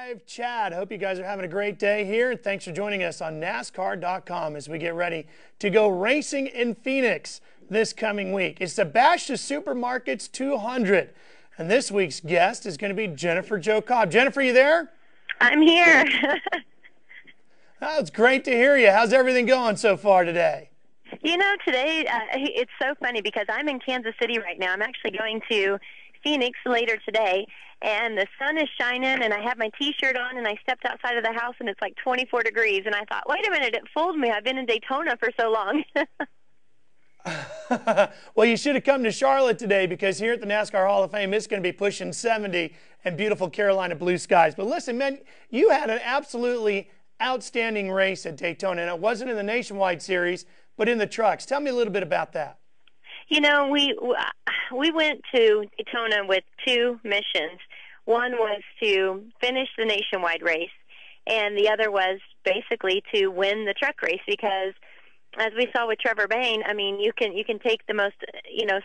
Live chat. Hope you guys are having a great day here. Thanks for joining us on NASCAR.com as we get ready to go racing in Phoenix this coming week. It's the Bash to Supermarkets 200. And this week's guest is going to be Jo Cobb. Jennifer, you there? I'm here. Oh, it's great to hear you. How's everything going so far today? You know, today it's so funny because I'm in Kansas City right now. I'm actually going to Phoenix later today, and the sun is shining, and I have my T-shirt on, and I stepped outside of the house, and it's like 24 degrees, and I thought, wait a minute, it fooled me. I've been in Daytona for so long. Well, you should have come to Charlotte today because here at the NASCAR Hall of Fame, it's going to be pushing 70 and beautiful Carolina blue skies. But listen, man, you had an absolutely outstanding race at Daytona, and it wasn't in the Nationwide Series, but in the trucks. Tell me a little bit about that. You know, we went to Daytona with two missions. One was to finish the Nationwide race, and the other was basically to win the truck race because, as we saw with Trevor Bayne, I mean, you can take the most,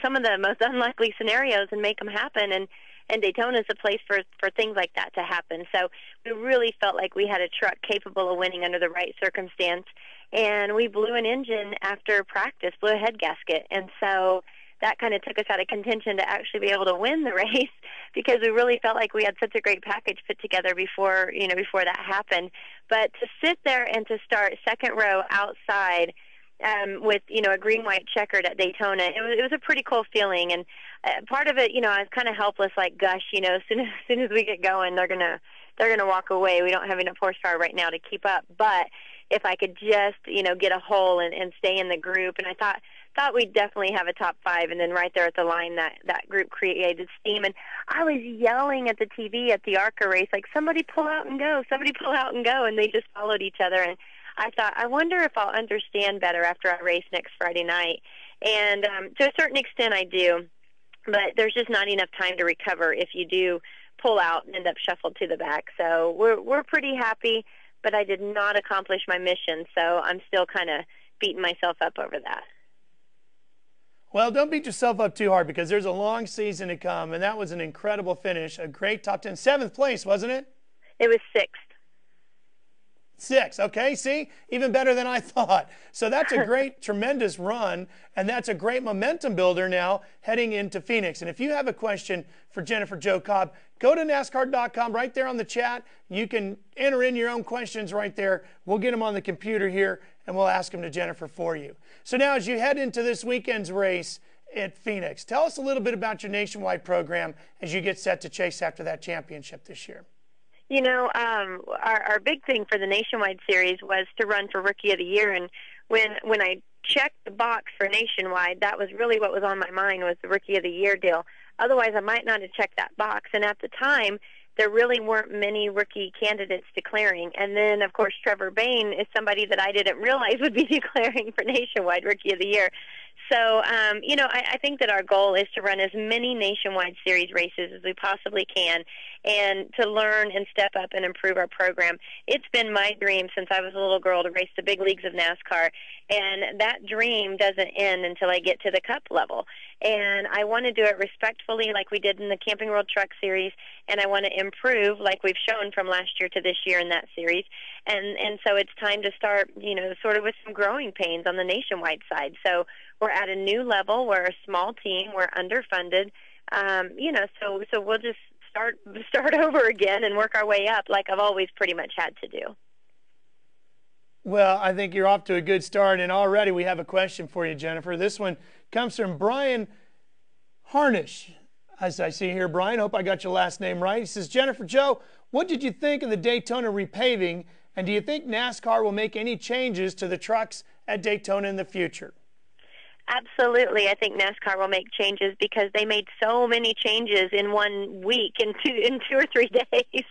some of the most unlikely scenarios and make them happen, and Daytona is a place for things like that to happen. So we really felt like we had a truck capable of winning under the right circumstance, and we blew an engine after practice, blew a head gasket, and so that kind of took us out of contention to actually be able to win the race because we really felt like we had such a great package put together before that happened. But to sit there and to start second row outside with a green-white checkered at Daytona, it was a pretty cool feeling. And part of it, I was kind of helpless, like, gosh, as soon as we get going, they're gonna walk away. We don't have enough horsepower right now to keep up. But if I could just get a hole and stay in the group, and I thought we'd definitely have a top five, and then right there at the line that group created steam. And I was yelling at the TV at the ARCA race, like, somebody pull out and go, and they just followed each other. And I thought, I wonder if I'll understand better after I race next Friday night. And to a certain extent I do, but there's just not enough time to recover if you do pull out and end up shuffled to the back. So we're pretty happy, but I did not accomplish my mission, so I'm still kind of beating myself up over that. Well, don't beat yourself up too hard because there's a long season to come, and that was an incredible finish, a great top 10. 7th place, wasn't it? It was 6th. 6, okay, see? Even better than I thought. So that's a great, tremendous run, and that's a great momentum builder now heading into Phoenix. And if you have a question for Jo Cobb, go to NASCAR.com right there on the chat. You can enter in your own questions right there. We'll get them on the computer here, and we'll ask them to Jennifer for you. So now as you head into this weekend's race at Phoenix, tell us a little bit about your nationwide program as you get set to chase after that championship this year. Our big thing for the Nationwide Series was to run for Rookie of the Year, and when I checked the box for Nationwide, that was really what was on my mind was the Rookie of the Year deal. Otherwise, I might not have checked that box, and at the time, there really weren't many rookie candidates declaring. And then, of course, Trevor Bayne is somebody that I didn't realize would be declaring for Nationwide Rookie of the Year. So, I think that our goal is to run as many Nationwide Series races as we possibly can and to learn and step up and improve our program. It's been my dream since I was a little girl to race the big leagues of NASCAR, and that dream doesn't end until I get to the Cup level. And I want to do it respectfully like we did in the Camping World Truck Series, and I want to improve like we've shown from last year to this year in that series. And so it's time to start, sort of with some growing pains on the nationwide side. So we're at a new level. We're a small team. We're underfunded. So we'll just start over again and work our way up like I've always pretty much had to do. Well, I think you're off to a good start, and already we have a question for you, Jennifer. This one comes from Brian Harnish. As I see here, Brian, hope I got your last name right. He says, Jennifer, Jo, what did you think of the Daytona repaving, and do you think NASCAR will make any changes to the trucks at Daytona in the future? Absolutely. I think NASCAR will make changes because they made so many changes in 1 week, in 2 or 3 days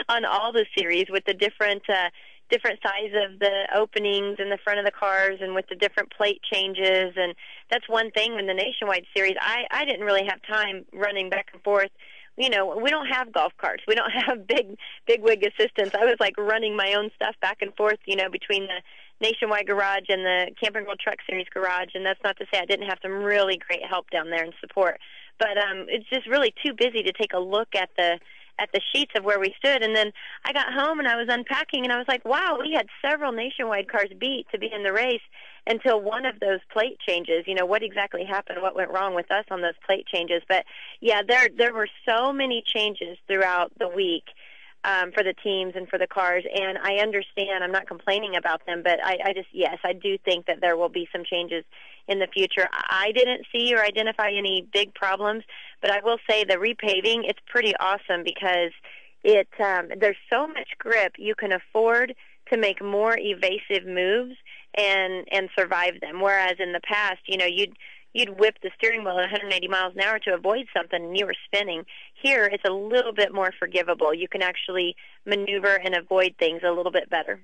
on all the series with the different size of the openings in the front of the cars and with the different plate changes. And that's one thing in the Nationwide Series. I didn't really have time running back and forth. We don't have golf carts. We don't have big wig assistants. I was like running my own stuff back and forth, between the Nationwide garage and the Camping World Truck Series garage. And that's not to say I didn't have some really great help down there and support. But it's just really too busy to take a look at the at the sheets of where we stood. And then I got home and I was unpacking, and I was like, wow, we had several nationwide cars beat to be in the race until one of those plate changes. You know, what exactly happened, what went wrong with us on those plate changes. But, yeah, there were so many changes throughout the week for the teams and for the cars, and I understand. I'm not complaining about them, but I just, yes, I do think that there will be some changes in the future. I didn't see or identify any big problems, but I will say the repaving, it's pretty awesome because there's so much grip. You can afford to make more evasive moves and survive them, whereas in the past, you know, you'd whip the steering wheel at 180 miles an hour to avoid something, and you were spinning. Here, it's a little bit more forgivable. You can actually maneuver and avoid things a little bit better.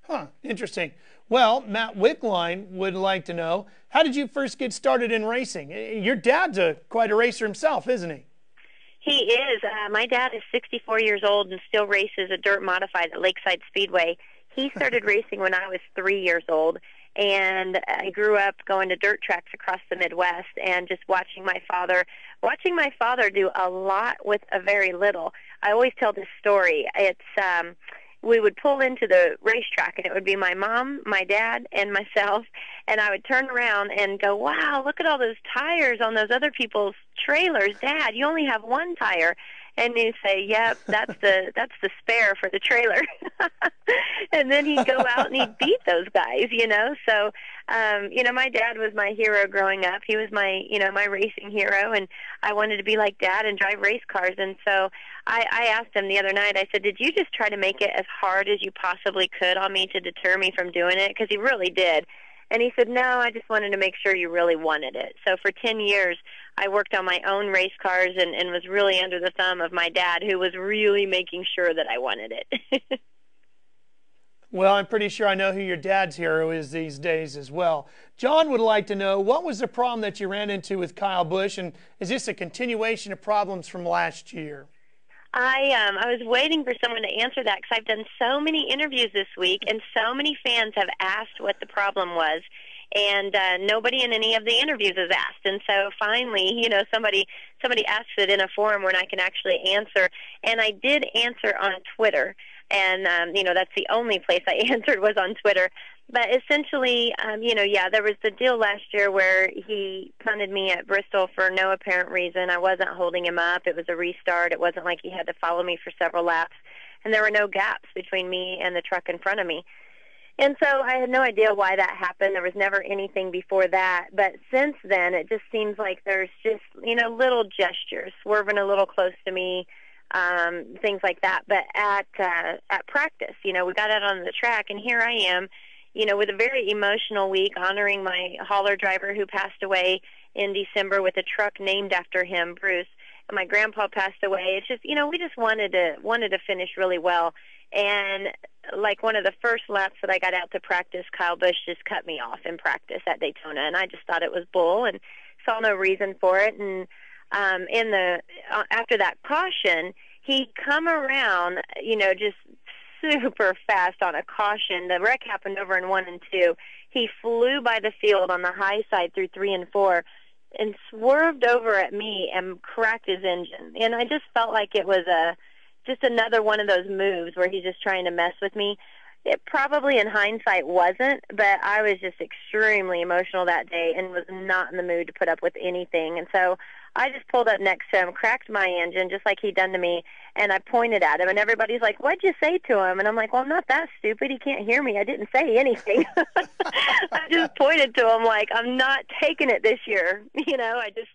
Huh, interesting. Well, Matt Wickline would like to know, how did you first get started in racing? Your dad's quite a racer himself, isn't he? He is. My dad is 64 years old and still races a dirt modified at Lakeside Speedway. He started racing when I was 3 years old, and I grew up going to dirt tracks across the Midwest and just watching my father do a lot with a very little. I always tell this story. It's we would pull into the racetrack, and it would be my mom, my dad, and myself, and I would turn around and go, wow, look at all those tires on those other people's trailers. Dad, you only have one tire. And he'd say, yep, that's the spare for the trailer. And then he'd go out and he'd beat those guys, you know. So, you know, my dad was my hero growing up. He was my, you know, my racing hero, and I wanted to be like Dad and drive race cars. And so I asked him the other night, I said, did you just try to make it as hard as you possibly could on me to deter me from doing it? Because he really did. And he said, no, I just wanted to make sure you really wanted it. So for 10 years, I worked on my own race cars and was really under the thumb of my dad, who was really making sure that I wanted it. Well, I'm pretty sure I know who your dad's hero is these days as well. John would like to know, what was the problem that you ran into with Kyle Busch, and is this a continuation of problems from last year? I was waiting for someone to answer that because I've done so many interviews this week, and so many fans have asked what the problem was, and nobody in any of the interviews has asked. And so finally, you know, somebody asks it in a forum when I can actually answer, and I did answer on Twitter. And, you know, that's the only place I answered was on Twitter. But essentially, you know, yeah, there was the deal last year where he punted me at Bristol for no apparent reason. I wasn't holding him up. It was a restart. It wasn't like he had to follow me for several laps. And there were no gaps between me and the truck in front of me. And so I had no idea why that happened. There was never anything before that. But since then, it just seems like there's just, you know, little gestures, swerving a little close to me, things like that. But at practice, you know, we got out on the track, and here I am, you know, with a very emotional week, honoring my hauler driver who passed away in December with a truck named after him, Bruce. And my grandpa passed away. It's just, you know, we just wanted to finish really well. And like one of the first laps that I got out to practice, Kyle Busch just cut me off in practice at Daytona, and I just thought it was bull and saw no reason for it. And after that caution, he come around, you know, just super fast on a caution. The wreck happened over in 1 and 2. He flew by the field on the high side through 3 and 4 and swerved over at me and cracked his engine. And I just felt like it was just another one of those moves where he's just trying to mess with me. It probably in hindsight wasn't, but I was just extremely emotional that day and was not in the mood to put up with anything. And so I just pulled up next to him, cracked my engine just like he'd done to me, and I pointed at him, and everybody's like, what'd you say to him? And I'm like, well, I'm not that stupid. He can't hear me. I didn't say anything. I just pointed to him like, I'm not taking it this year. You know, I just